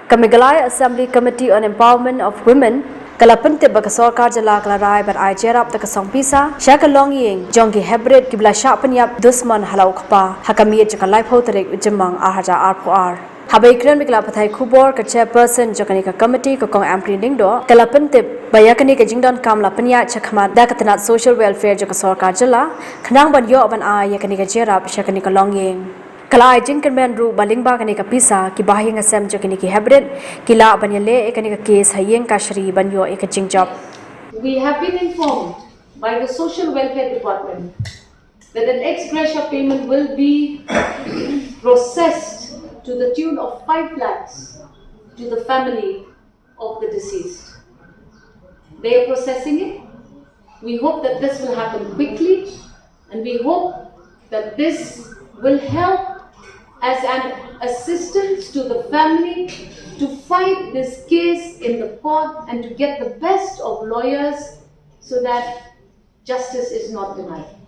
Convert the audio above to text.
Kamigalai Assembly Committee on Empowerment of Women Kalapente baka Sorkar Jala Kalarai but Jingiarap the Kasong Pisa Shah Longiing Jong Heprit Kiba La Shah Pyniap Dusman Halau Kapa Hakami Jakalai Poterik Ujamang Ahaja Arpuar Habaikran Mikla Pathai Kubor ka chairperson Jokanika committee ko kong ampli dingdo Kalapente Bayakani ka Jingdon Kamla Panya Chakmat Dakatanat Social Welfare Joka Sorkar Jala Kanang ban yo ban a Yakanika Jingiarap Shakanika Longiing Kalai jingkan ben ru balingba kanika Pisa ki bahing asem jo kaniki Heprit kila banyale ekanika case hayeng kashri banyo eka jingjap. We have been informed by the Social Welfare Department that an ex gratia payment will be processed to the tune of 5 lakhs to the family of the deceased. They are processing it. We hope that this will happen quickly, and we hope that this will help as an assistance to the family to fight this case in the court and to get the best of lawyers so that justice is not denied.